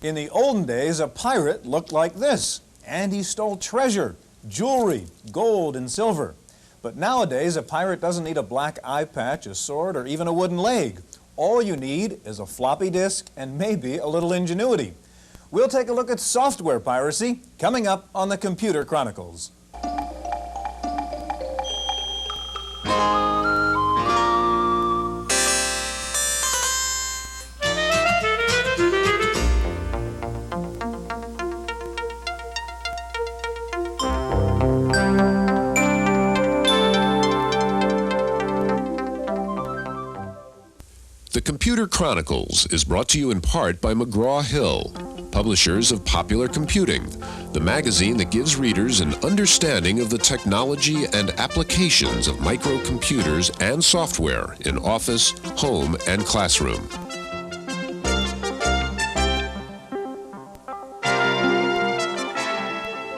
In the olden days, a pirate looked like this, and he stole treasure, jewelry, gold and silver. But nowadays, a pirate doesn't need a black eye patch, a sword, or even a wooden leg. All you need is a floppy disk and maybe a little ingenuity. We'll take a look at software piracy coming up on the Computer Chronicles. The Computer Chronicles is brought to you in part by McGraw-Hill, publishers of Popular Computing, the magazine that gives readers an understanding of the technology and applications of microcomputers and software in office, home, and classroom.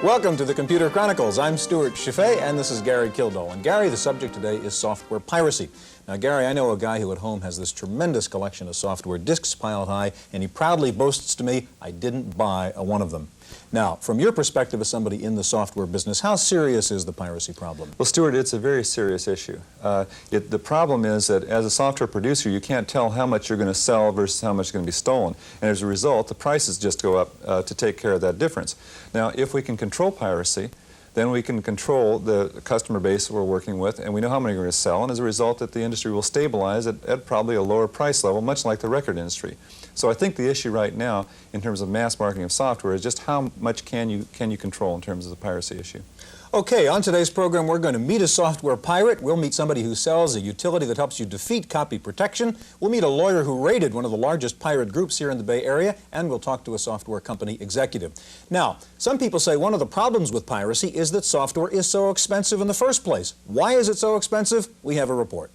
Welcome to the Computer Chronicles. I'm Stuart Chaffee, and this is Gary Kildall. And Gary, the subject today is software piracy. Now, Gary, I know a guy who at home has this tremendous collection of software disks piled high, and he proudly boasts to me, I didn't buy one of them. Now, from your perspective as somebody in the software business, how serious is the piracy problem? Well, Stuart, it's a very serious issue. The problem is that as a software producer, you can't tell how much you're going to sell versus how much is going to be stolen. And as a result, the prices just go up to take care of that difference. Now, if we can control piracy, then we can control the customer base we're working with, and we know how many we're going to sell, and as a result, that the industry will stabilize at probably a lower price level, much like the record industry. So I think the issue right now, in terms of mass marketing of software, is just how much can you control in terms of the piracy issue. Okay, on today's program, we're going to meet a software pirate. We'll meet somebody who sells a utility that helps you defeat copy protection. We'll meet a lawyer who raided one of the largest pirate groups here in the Bay Area, and we'll talk to a software company executive. Now, some people say one of the problems with piracy is that software is so expensive in the first place. Why is it so expensive? We have a report.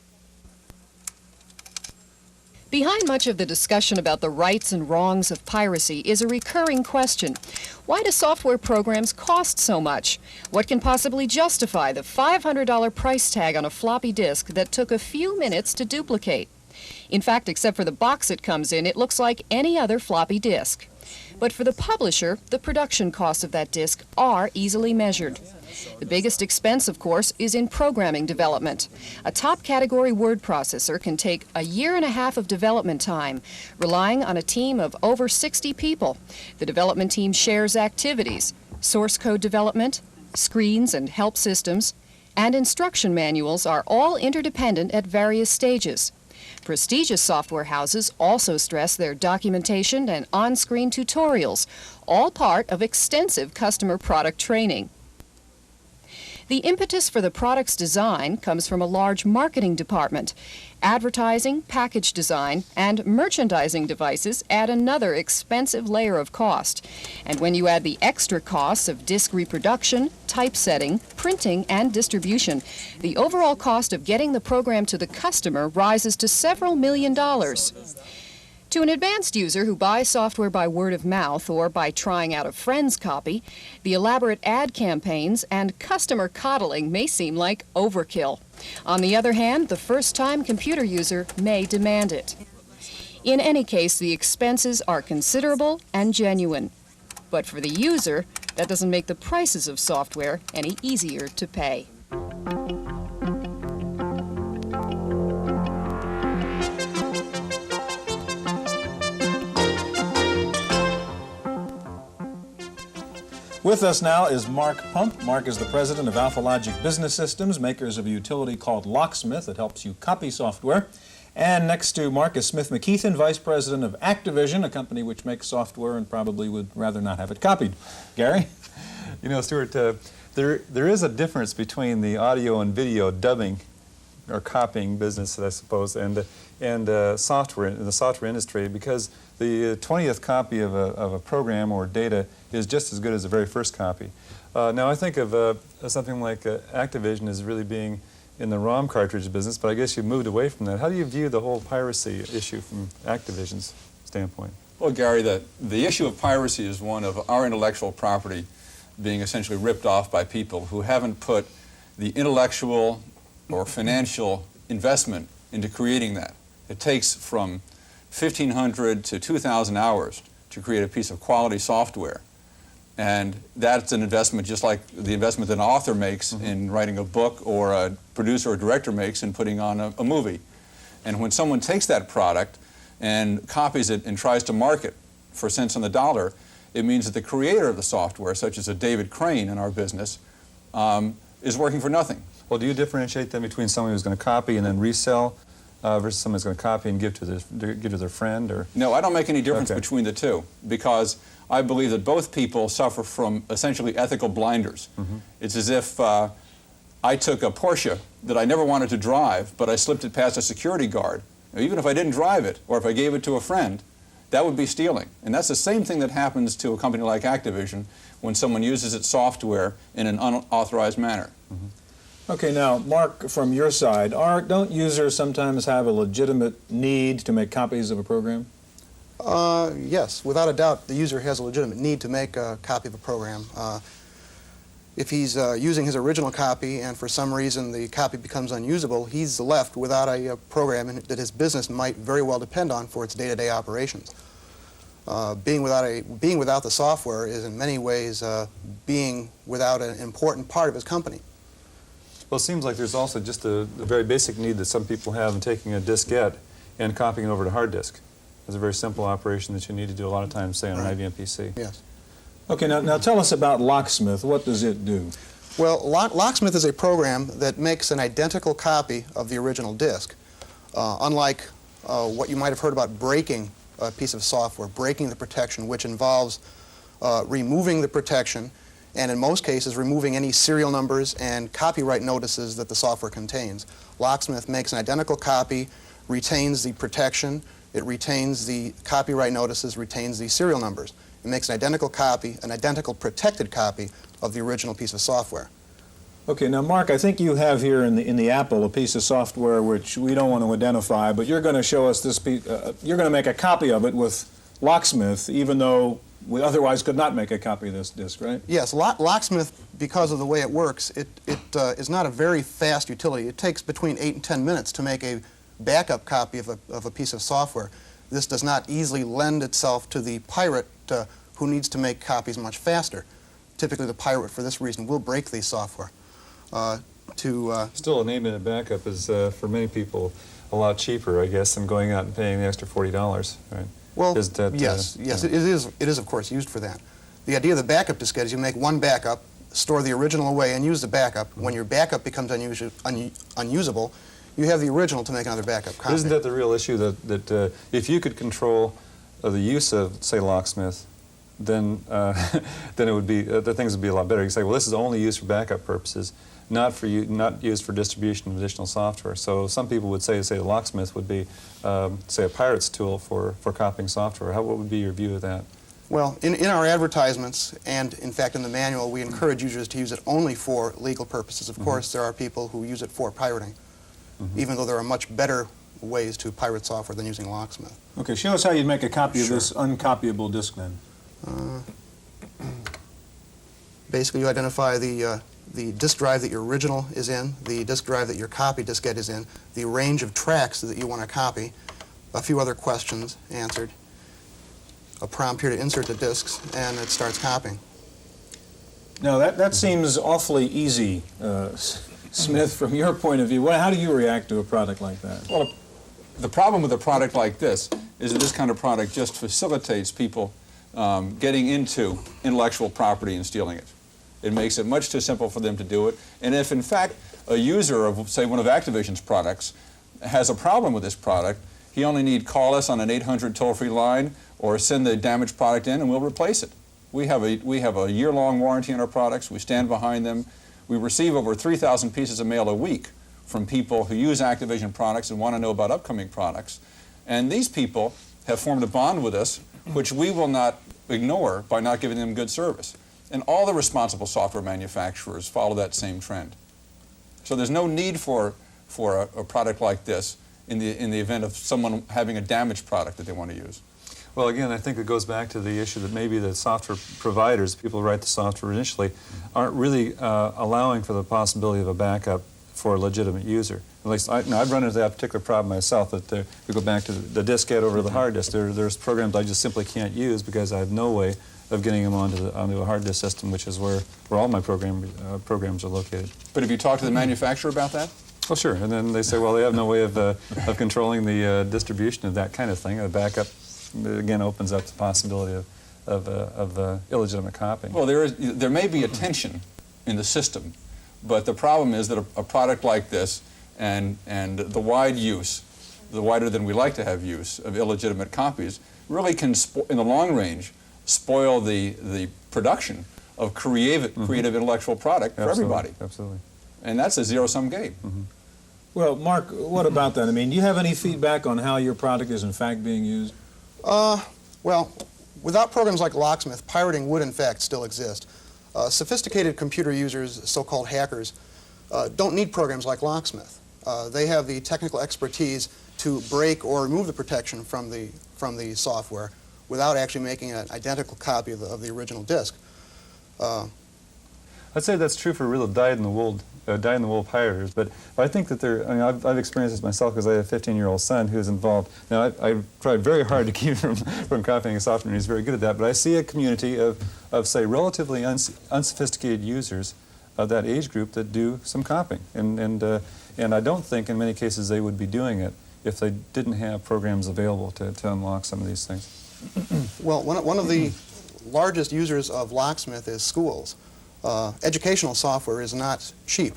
Behind much of the discussion about the rights and wrongs of piracy is a recurring question. Why do software programs cost so much? What can possibly justify the $500 price tag on a floppy disk that took a few minutes to duplicate? In fact, except for the box it comes in, it looks like any other floppy disk. But for the publisher, the production costs of that disk are easily measured. The biggest expense, of course, is in programming development. A top-category word processor can take a year and a half of development time, relying on a team of over 60 people. The development team shares activities, source code development, screens and help systems, and instruction manuals are all interdependent at various stages. Prestigious software houses also stress their documentation and on-screen tutorials, all part of extensive customer product training. The impetus for the product's design comes from a large marketing department. Advertising, package design, and merchandising devices add another expensive layer of cost. And when you add the extra costs of disk reproduction, typesetting, printing, and distribution, the overall cost of getting the program to the customer rises to several $million. To an advanced user who buys software by word of mouth or by trying out a friend's copy, the elaborate ad campaigns and customer coddling may seem like overkill. On the other hand, the first-time computer user may demand it. In any case, the expenses are considerable and genuine. But for the user, that doesn't make the prices of software any easier to pay. With us now is Mark Pump. Mark is the president of AlphaLogic Business Systems, makers of a utility called Locksmith that helps you copy software. And next to Mark is Smith McKeithen, vice president of Activision, a company which makes software and probably would rather not have it copied. Gary? You know, Stuart, there is a difference between the audio and video dubbing or copying business, I suppose, and software in the software industry, because the 20th copy of a program or data is just as good as the very first copy. Now, I think of something like Activision as really being in the ROM cartridge business, but I guess you've moved away from that. How do you view the whole piracy issue from Activision's standpoint? Well, Gary, the issue of piracy is one of our intellectual property being essentially ripped off by people who haven't put the intellectual or financial investment into creating that. It takes from 1,500 to 2,000 hours to create a piece of quality software. And that's an investment just like the investment that an author makes in writing a book, or a producer or director makes in putting on a movie. And when someone takes that product and copies it and tries to market for cents on the dollar, it means that the creator of the software, such as a David Crane in our business, is working for nothing. Well, do you differentiate then between someone who's going to copy and then resell versus someone who's going to copy and give to their friend? Or no, I don't make any difference between the two, because I believe that both people suffer from essentially ethical blinders. It's as if I took a Porsche that I never wanted to drive, but I slipped it past a security guard. Now, even if I didn't drive it, or if I gave it to a friend, that would be stealing. And that's the same thing that happens to a company like Activision when someone uses its software in an unauthorized manner. Okay, now, Mark, from your side, don't users sometimes have a legitimate need to make copies of a program? Yes, without a doubt, the user has a legitimate need to make a copy of a program. If he's using his original copy and for some reason the copy becomes unusable, he's left without a program that his business might very well depend on for its day-to-day operations. Being without the software is in many ways being without an important part of his company. Well, it seems like there's also just the very basic need that some people have in taking a diskette and copying it over to hard disk. It's a very simple operation that you need to do a lot of times, say, on an IBM PC. Yes. Okay, now tell us about Locksmith. What does it do? Well, Locksmith is a program that makes an identical copy of the original disk. Unlike what you might have heard about breaking a piece of software, breaking the protection, which involves removing the protection, and in most cases removing any serial numbers and copyright notices that the software contains. Locksmith makes an identical copy, retains the protection, it retains the copyright notices, retains the serial numbers. It makes an identical copy, an identical protected copy of the original piece of software. Okay, now Mark, I think you have here in the Apple a piece of software which we don't want to identify, but you're going to show us this piece, you're going to make a copy of it with Locksmith, even though we otherwise could not make a copy of this disk, right? Yes, Locksmith, because of the way it works, it is not a very fast utility. It takes between 8 and 10 minutes to make a backup copy of a piece of software. This does not easily lend itself to the pirate who needs to make copies much faster. Typically, the pirate, for this reason, will break the software. Still, an 8-minute backup is, for many people, a lot cheaper, I guess, than going out and paying the extra $40, right? Well, yes, it is, of course, used for that. The idea of the backup diskette is you make one backup, store the original away, and use the backup. When your backup becomes unusable, you have the original to make another backup copy. Isn't that the real issue, that if you could control the use of, say, Locksmith, then then it would be the things would be a lot better. You say, well, this is only used for backup purposes, not used for distribution of additional software. So some people would say the Locksmith would be, say, a pirate's tool for copying software. What would be your view of that? Well, in our advertisements and, in fact, in the manual, we encourage users to use it only for legal purposes. Of course, there are people who use it for pirating, even though there are much better ways to pirate software than using Locksmith. Okay, show us how you'd make a copy of this uncopyable disk then. Basically, you identify the disk drive that your original is in, the disk drive that your copy diskette is in, the range of tracks that you want to copy, a few other questions answered, a prompt here to insert the disks, and it starts copying. Now, that seems awfully easy, Smith, from your point of view. How do you react to a product like that? Well, the problem with a product like this is that this kind of product just facilitates people getting into intellectual property and stealing it. It makes it much too simple for them to do it. And if, in fact, a user of, say, one of Activision's products has a problem with this product, he only need call us on an 800 toll-free line or send the damaged product in and we'll replace it. We have a year-long warranty on our products. We stand behind them. We receive over 3,000 pieces of mail a week from people who use Activision products and want to know about upcoming products. And these people have formed a bond with us, which we will not ignore by not giving them good service. And all the responsible software manufacturers follow that same trend. So there's no need for a product like this in the event of someone having a damaged product that they want to use. Well, again, I think it goes back to the issue that maybe the software providers, people who write the software initially, aren't really allowing for the possibility of a backup for a legitimate user. At least I've run into that particular problem myself, that we go back to the diskette over the hard disk. There's programs I just simply can't use because I have no way of getting them onto a hard disk system, which is where all my programs are located. But have you talked to the manufacturer about that? Well, sure. And then they say, well, they have no way of controlling the distribution of that kind of thing. A backup, again, opens up the possibility of illegitimate copying. Well, there may be a tension in the system, but the problem is that a product like this and the wide use, the wider than we like to have use of illegitimate copies, really can, in the long range, spoil the production of creative intellectual product for everybody. Absolutely. And that's a zero-sum game. Well, Mark, what about that? I mean, do you have any feedback on how your product is in fact being used? Well, without programs like Locksmith, pirating would in fact still exist. Sophisticated computer users, so-called hackers, don't need programs like Locksmith. They have the technical expertise to break or remove the protection from the software without actually making an identical copy of the original disk. I'd say that's true for real dyed-in-the-wool pirators, but I think that I've experienced this myself because I have a 15-year-old son who's involved. Now, I tried very hard to keep him from copying software, and he's very good at that, but I see a community of say, relatively unsophisticated users of that age group that do some copying, and I don't think in many cases they would be doing it if they didn't have programs available to unlock some of these things. Well, one of the largest users of Locksmith is schools. Educational software is not cheap,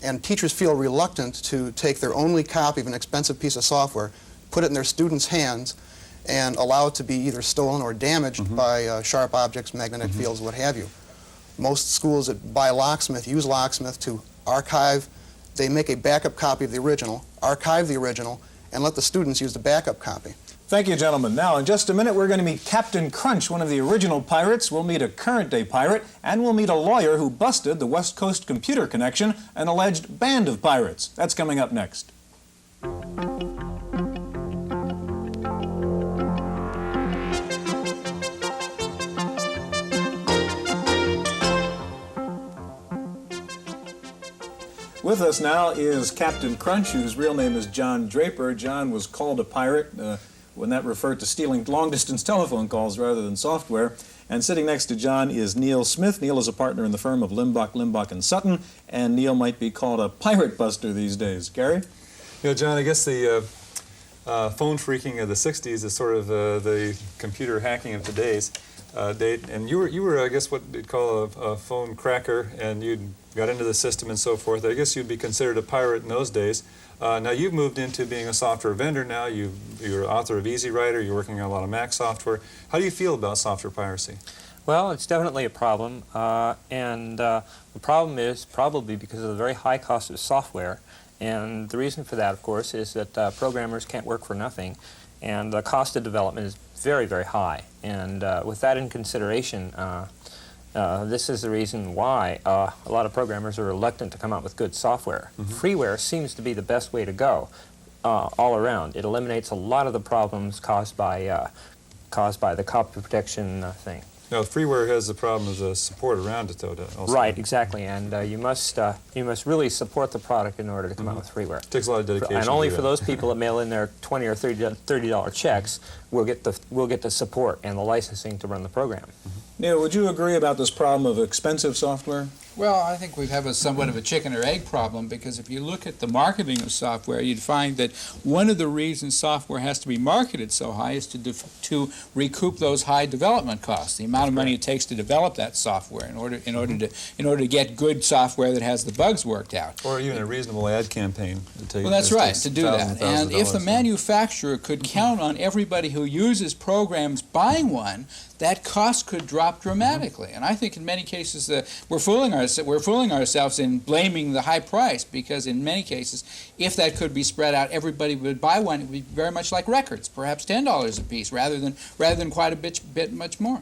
and teachers feel reluctant to take their only copy of an expensive piece of software, put it in their students' hands, and allow it to be either stolen or damaged by sharp objects, magnetic fields, what have you. Most schools that buy Locksmith use Locksmith to archive. They make a backup copy of the original, archive the original, and let the students use the backup copy. Thank you, gentlemen. Now, in just a minute, we're going to meet Captain Crunch, one of the original pirates. We'll meet a current-day pirate, and we'll meet a lawyer who busted the West Coast Computer Connection, an alleged band of pirates. That's coming up next. With us now is Captain Crunch, whose real name is John Draper. John was called a pirate when that referred to stealing long-distance telephone calls rather than software. And sitting next to John is Neil Smith. Neil is a partner in the firm of Limbach, Sutton, and Neil might be called a pirate buster these days. Gary? You know, John, I guess the phone phreaking of the 60s is sort of the computer hacking of today's date. And you were, I guess, what you'd call a phone cracker, and you'd got into the system and so forth. I guess you'd be considered a pirate in those days. Now you've moved into being a software vendor now. You're author of Easy Writer. You're working on a lot of Mac software. How do you feel about software piracy? Well, it's definitely a problem, and the problem is probably because of the very high cost of software. And the reason for that, of course, is that programmers can't work for nothing, and the cost of development is very, very high. And with that in consideration, this is the reason why a lot of programmers are reluctant to come out with good software. Freeware seems to be the best way to go all around. It eliminates a lot of the problems caused by the copy protection thing. Now, freeware has the problem of the support around it, though. Also. Right, exactly, and you must really support the product in order to come out with freeware. It takes a lot of dedication. And only for those people that mail in their $20 or $30 checks will get the support and the licensing to run the program. Neil, would you agree about this problem of expensive software? Well, I think we have somewhat of a chicken or egg problem, because if you look at the marketing of software, you'd find that one of the reasons software has to be marketed so high is to recoup those high development costs, the amount of money it takes to develop that software in order to get good software that has the bugs worked out. Or even a reasonable ad campaign. Well, that's right, to do that. And if the manufacturer could count on everybody who uses programs buying one, that cost could drop dramatically. And I think in many cases we're fooling ourselves in blaming the high price, because in many cases, if that could be spread out, everybody would buy one. It would be very much like records, perhaps $10 a piece, rather than quite a bit much more.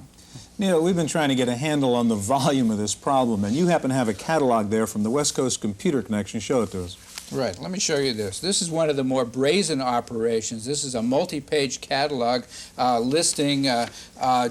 Neil, we've been trying to get a handle on the volume of this problem, and you happen to have a catalog there from the West Coast Computer Connection. Show it to us. Right, let me show you this. This is one of the more brazen operations. This is a multi-page catalog listing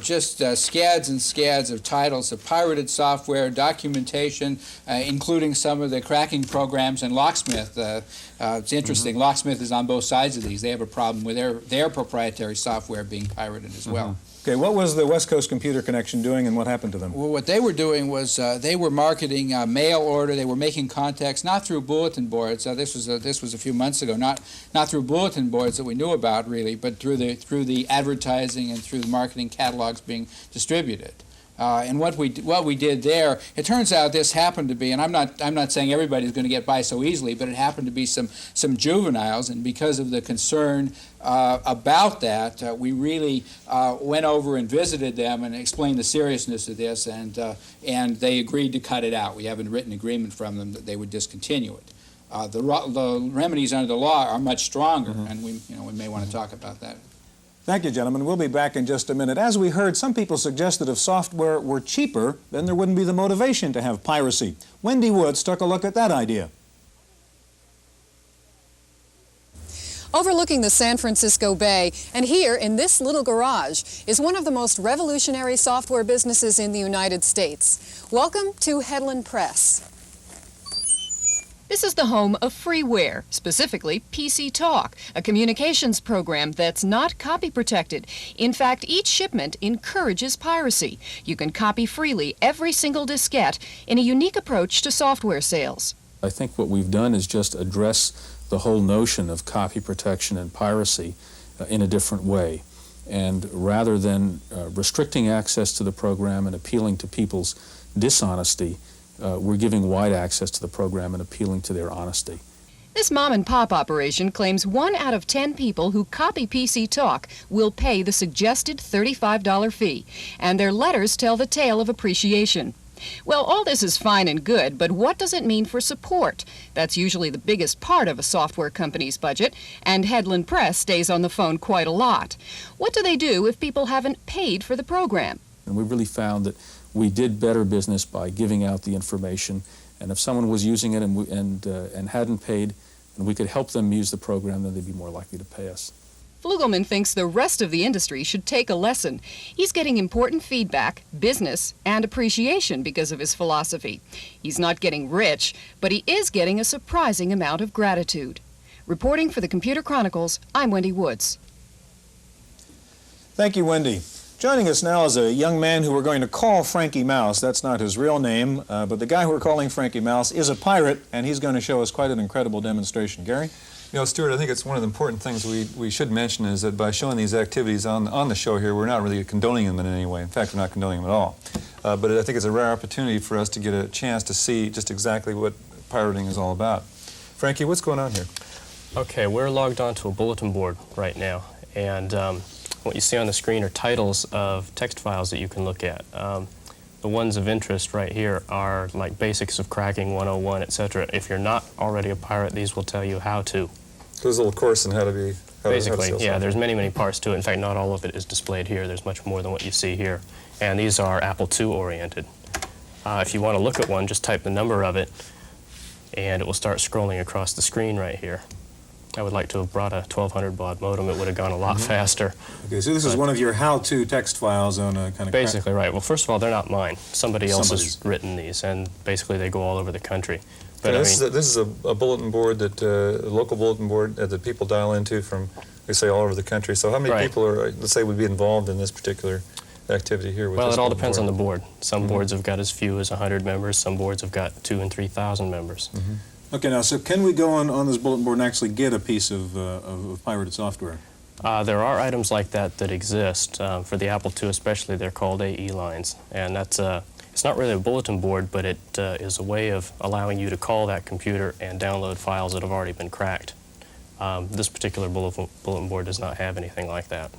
just scads and scads of titles of pirated software, documentation, including some of the cracking programs, and Locksmith. It's interesting, Locksmith is on both sides of these. They have a problem with their proprietary software being pirated as well. Okay, what was the West Coast Computer Connection doing and what happened to them? Well, what they were doing was they were marketing mail order. They were making contacts, not through bulletin boards. This was a few months ago, not through bulletin boards that we knew about really, but through the advertising and through the marketing catalogs being distributed. And what we did there, it turns out this happened to be, and I'm not saying everybody's going to get by so easily, but it happened to be some juveniles, and because of the concern about that, we really went over and visited them and explained the seriousness of this, and they agreed to cut it out. We have a written agreement from them that they would discontinue it. The remedies under the law are much stronger, and we may want to talk about that. Thank you, gentlemen. We'll be back in just a minute. As we heard, some people suggest that if software were cheaper, then there wouldn't be the motivation to have piracy. Wendy Woods took a look at that idea. Overlooking the San Francisco Bay, and here in this little garage, is one of the most revolutionary software businesses in the United States. Welcome to Headland Press. This is the home of freeware, specifically PC Talk, a communications program that's not copy protected. In fact, each shipment encourages piracy. You can copy freely every single diskette in a unique approach to software sales. I think what we've done is just address the whole notion of copy protection and piracy in a different way. And rather than restricting access to the program and appealing to people's dishonesty, we're giving wide access to the program and appealing to their honesty. This mom-and-pop operation claims 1 out of 10 people who copy PC Talk will pay the suggested $35 fee, and their letters tell the tale of appreciation. Well, all this is fine and good, but what does it mean for support? That's usually the biggest part of a software company's budget, and Headland Press stays on the phone quite a lot. What do they do if people haven't paid for the program? And we really found that we did better business by giving out the information, and if someone was using it and hadn't paid, and we could help them use the program, then they'd be more likely to pay us. Flugelman thinks the rest of the industry should take a lesson. He's getting important feedback, business, and appreciation because of his philosophy. He's not getting rich, but he is getting a surprising amount of gratitude. Reporting for the Computer Chronicles, I'm Wendy Woods. Thank you, Wendy. Joining us now is a young man who we're going to call Frankie Mouse. That's not his real name, but the guy we're calling Frankie Mouse is a pirate, and he's going to show us quite an incredible demonstration. Gary? You know, Stuart, I think it's one of the important things we should mention is that by showing these activities on the show here, we're not really condoning them in any way. In fact, we're not condoning them at all. But I think it's a rare opportunity for us to get a chance to see just exactly what pirating is all about. Frankie, what's going on here? Okay, we're logged onto a bulletin board right now, and what you see on the screen are titles of text files that you can look at. The ones of interest right here are like Basics of Cracking 101, etc. If you're not already a pirate, these will tell you how to. There's a little course on how to be... Basically, yeah, there's many parts to it. In fact, not all of it is displayed here. There's much more than what you see here. And these are Apple II oriented. If you want to look at one, just type the number of it, and it will start scrolling across the screen right here. I would like to have brought a 1200 baud modem. It would have gone a lot faster. Okay, so this is one of your how-to text files on a kind of... Basically, right. Well, first of all, they're not mine. Somebody else has written these, and basically they go all over the country. But yeah, this is a bulletin board that, a local bulletin board that people dial into from, they say, all over the country. So how many people are, let's say, would be involved in this particular activity here? With well, this it all depends board? on the board. Some boards have got as few as 100 members. Some boards have got 2,000 and 3,000 members. Okay, now, so can we go on this bulletin board and actually get a piece of pirated software? There are items like that that exist. For the Apple II especially, they're called AE lines. And that's it's not really a bulletin board, but it is a way of allowing you to call that computer and download files that have already been cracked. This particular bulletin board does not have anything like that.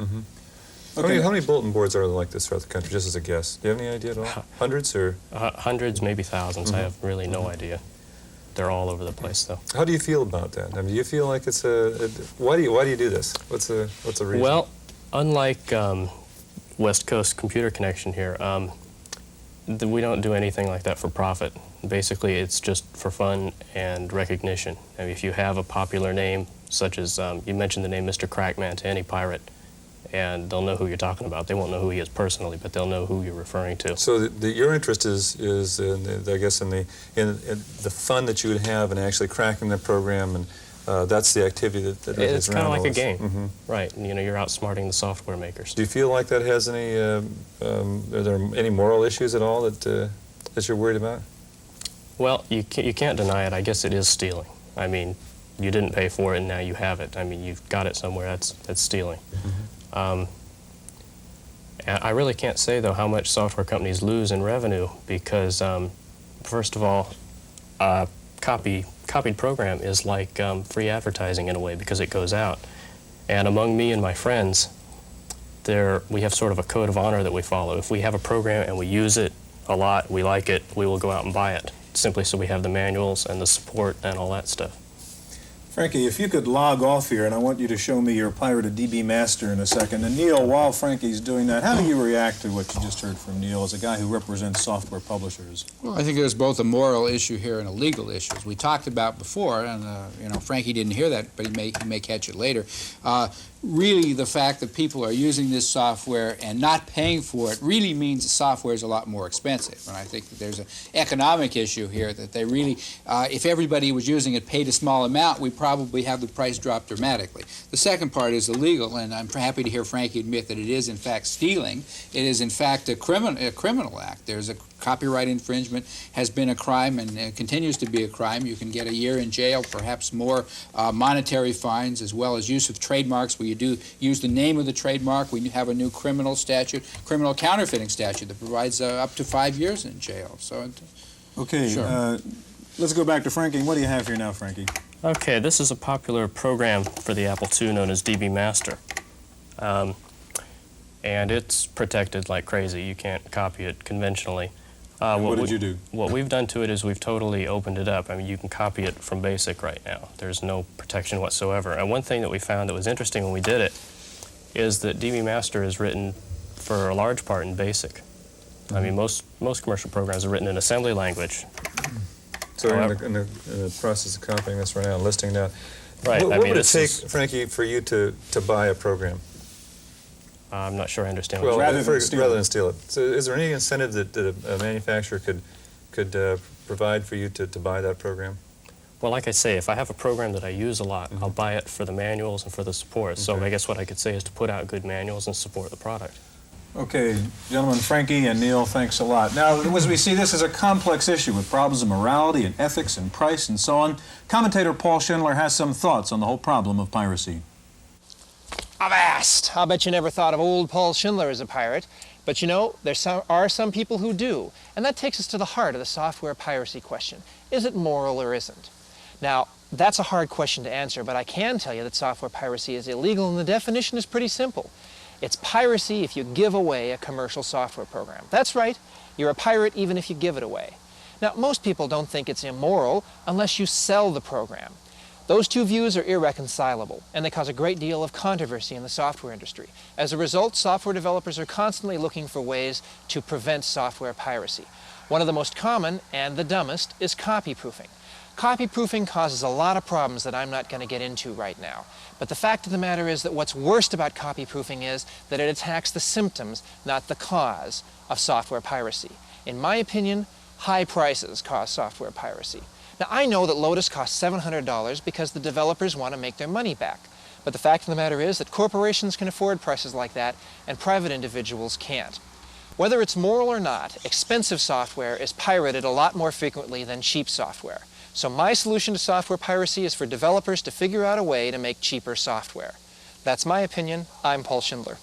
Okay. How many bulletin boards are there like this throughout the country, just as a guess? Do you have any idea at all? Hundreds or? Hundreds, maybe thousands. I have really no idea. They're all over the place, though. How do you feel about that? I mean, do you feel like it's why do you do this? What's the reason? Well, unlike West Coast Computer Connection here, we don't do anything like that for profit. Basically, it's just for fun and recognition. I mean, if you have a popular name, such as you mentioned the name Mr. Crackman to any pirate, and they'll know who you're talking about. They won't know who he is personally, but they'll know who you're referring to. So your interest is in the, I guess, in the fun that you would have in actually cracking the program, and that's the activity that it's kind of like a game, mm-hmm. right? And, you know, you're outsmarting the software makers. Do you feel like that has any? Are there any moral issues at all that you're worried about? Well, you can't deny it. I guess it is stealing. I mean, you didn't pay for it, and now you have it. I mean, you've got it somewhere. That's stealing. Mm-hmm. I really can't say, though, how much software companies lose in revenue because, first of all, copied program is like free advertising in a way because it goes out. And among me and my friends, we have sort of a code of honor that we follow. If we have a program and we use it a lot, we like it, we will go out and buy it, simply so we have the manuals and the support and all that stuff. Frankie, if you could log off here, and I want you to show me your pirated DB master in a second. And Neil, while Frankie's doing that, how do you react to what you just heard from Neil as a guy who represents software publishers? Well, I think there's both a moral issue here and a legal issue. As we talked about before, and you know, Frankie didn't hear that, but he may catch it later. Really, the fact that people are using this software and not paying for it really means the software is a lot more expensive. And I think that there's an economic issue here that they really, if everybody was using it, paid a small amount, we probably have the price drop dramatically. The second part is the legal, and I'm happy to hear Frankie admit that it is in fact stealing. It is in fact a criminal act. There's a copyright infringement has been a crime and continues to be a crime. You can get a year in jail, perhaps more monetary fines, as well as use of trademarks where you do use the name of the trademark. We have a new criminal statute, criminal counterfeiting statute that provides up to 5 years in jail. So, okay, sure. Let's go back to Frankie. What do you have here now, Frankie? Okay, this is a popular program for the Apple II known as DB Master. And it's protected like crazy. You can't copy it conventionally. What did you do? What we've done to it is we've totally opened it up. I mean, you can copy it from BASIC right now. There's no protection whatsoever. And one thing that we found that was interesting when we did it is that DB Master is written for a large part in BASIC. I mean, most commercial programs are written in assembly language. So in the process of copying this right now and listing it out. Right. What would it take, Frankie, for you to buy a program? I'm not sure I understand. Well, rather than steal it. So, is there any incentive that a manufacturer could provide for you to buy that program? Well, like I say, if I have a program that I use a lot, I'll buy it for the manuals and for the support. Okay. So I guess what I could say is to put out good manuals and support the product. Okay, gentlemen, Frankie and Neil, thanks a lot. Now, as we see, this is a complex issue with problems of morality and ethics and price and so on. Commentator Paul Schindler has some thoughts on the whole problem of piracy. Avast! I'll bet you never thought of old Paul Schindler as a pirate. But you know, there are some people who do. And that takes us to the heart of the software piracy question. Is it moral or isn't? Now, that's a hard question to answer, but I can tell you that software piracy is illegal, and the definition is pretty simple. It's piracy if you give away a commercial software program. That's right, you're a pirate even if you give it away. Now, most people don't think it's immoral unless you sell the program. Those two views are irreconcilable, and they cause a great deal of controversy in the software industry. As a result, software developers are constantly looking for ways to prevent software piracy. One of the most common, and the dumbest, is copy-proofing. Copy-proofing causes a lot of problems that I'm not going to get into right now. But the fact of the matter is that what's worst about copy-proofing is that it attacks the symptoms, not the cause, of software piracy. In my opinion, high prices cause software piracy. Now, I know that Lotus costs $700 because the developers want to make their money back. But the fact of the matter is that corporations can afford prices like that, and private individuals can't. Whether it's moral or not, expensive software is pirated a lot more frequently than cheap software. So my solution to software piracy is for developers to figure out a way to make cheaper software. That's my opinion. I'm Paul Schindler.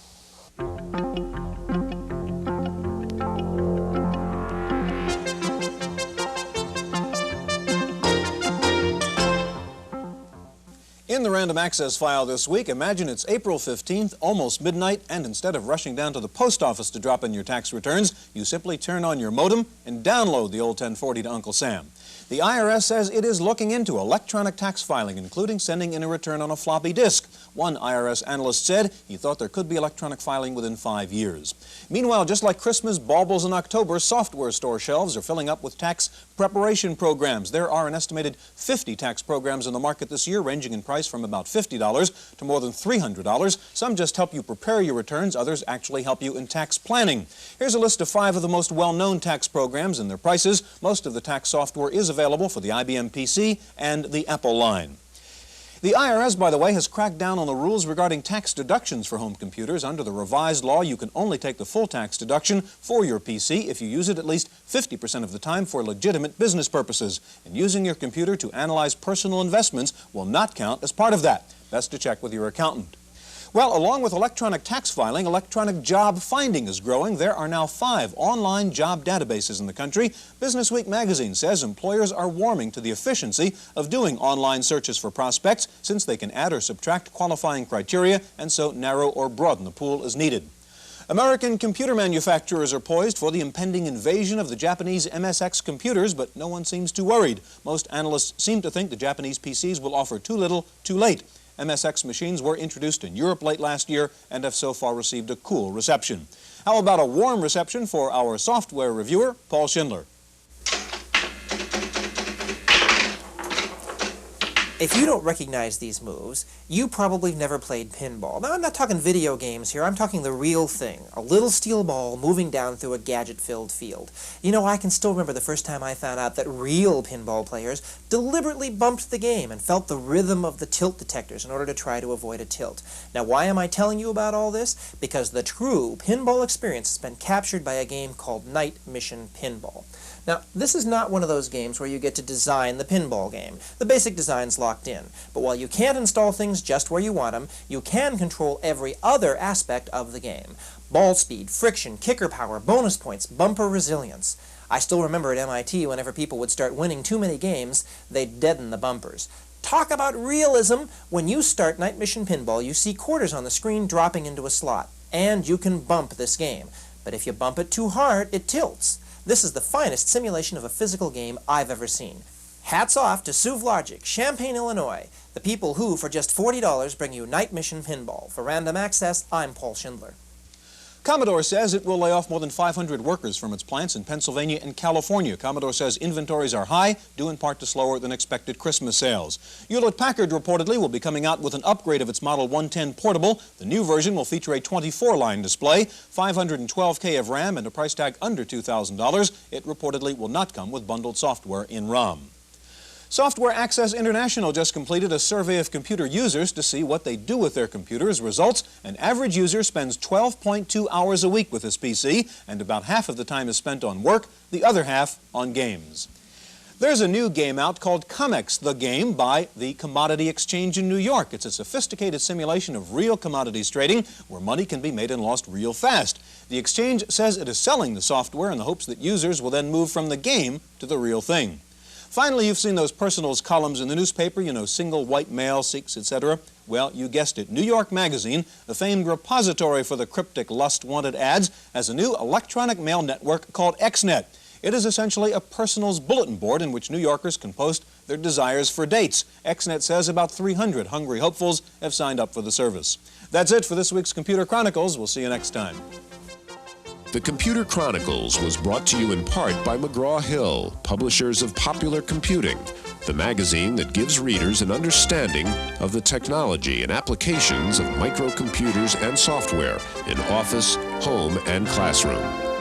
In the random access file this week. Imagine it's April 15th, almost midnight, and instead of rushing down to the post office to drop in your tax returns, you simply turn on your modem and download the old 1040 to Uncle Sam. The IRS says it is looking into electronic tax filing, including sending in a return on a floppy disk. One IRS analyst said he thought there could be electronic filing within 5 years. Meanwhile, just like Christmas baubles in October, software store shelves are filling up with tax preparation programs. There are an estimated 50 tax programs in the market this year, ranging in price from about $50 to more than $300. Some just help you prepare your returns, others actually help you in tax planning. Here's a list of 5 of the most well-known tax programs and their prices. Most of the tax software is available for the IBM PC and the Apple line. The IRS, by the way, has cracked down on the rules regarding tax deductions for home computers. Under the revised law, you can only take the full tax deduction for your PC if you use it at least 50% of the time for legitimate business purposes. And using your computer to analyze personal investments will not count as part of that. Best to check with your accountant. Well, along with electronic tax filing, electronic job finding is growing. There are now 5 online job databases in the country. Business Week magazine says employers are warming to the efficiency of doing online searches for prospects, since they can add or subtract qualifying criteria and so narrow or broaden the pool as needed. American computer manufacturers are poised for the impending invasion of the Japanese MSX computers, but no one seems too worried. Most analysts seem to think the Japanese PCs will offer too little, too late. MSX machines were introduced in Europe late last year and have so far received a cool reception. How about a warm reception for our software reviewer, Paul Schindler? If you don't recognize these moves, you probably never played pinball. Now, I'm not talking video games here, I'm talking the real thing. A little steel ball moving down through a gadget-filled field. You know, I can still remember the first time I found out that real pinball players deliberately bumped the game and felt the rhythm of the tilt detectors in order to try to avoid a tilt. Now, why am I telling you about all this? Because the true pinball experience has been captured by a game called Night Mission Pinball. Now, this is not one of those games where you get to design the pinball game. The basic design's locked in. But while you can't install things just where you want them, you can control every other aspect of the game. Ball speed, friction, kicker power, bonus points, bumper resilience. I still remember at MIT, whenever people would start winning too many games, they'd deaden the bumpers. Talk about realism! When you start Night Mission Pinball, you see quarters on the screen dropping into a slot. And you can bump this game. But if you bump it too hard, it tilts. This is the finest simulation of a physical game I've ever seen. Hats off to SuvLogic, Champaign, Illinois, the people who, for just $40, bring you Night Mission Pinball. For Random Access, I'm Paul Schindler. Commodore says it will lay off more than 500 workers from its plants in Pennsylvania and California. Commodore says inventories are high, due in part to slower than expected Christmas sales. Hewlett-Packard reportedly will be coming out with an upgrade of its Model 110 portable. The new version will feature a 24-line display, 512K of RAM, and a price tag under $2,000. It reportedly will not come with bundled software in ROM. Software Access International just completed a survey of computer users to see what they do with their computers. Results: an average user spends 12.2 hours a week with his PC, and about half of the time is spent on work, the other half on games. There's a new game out called COMEX, the Game, by the Commodity Exchange in New York. It's a sophisticated simulation of real commodities trading where money can be made and lost real fast. The exchange says it is selling the software in the hopes that users will then move from the game to the real thing. Finally, you've seen those personals columns in the newspaper, you know, single white male, Sikhs, etc. Well, you guessed it. New York Magazine, the famed repository for the cryptic lust-wanted ads, has a new electronic mail network called XNet. It is essentially a personals bulletin board in which New Yorkers can post their desires for dates. XNet says about 300 hungry hopefuls have signed up for the service. That's it for this week's Computer Chronicles. We'll see you next time. The Computer Chronicles was brought to you in part by McGraw-Hill, publishers of Popular Computing, the magazine that gives readers an understanding of the technology and applications of microcomputers and software in office, home, and classroom.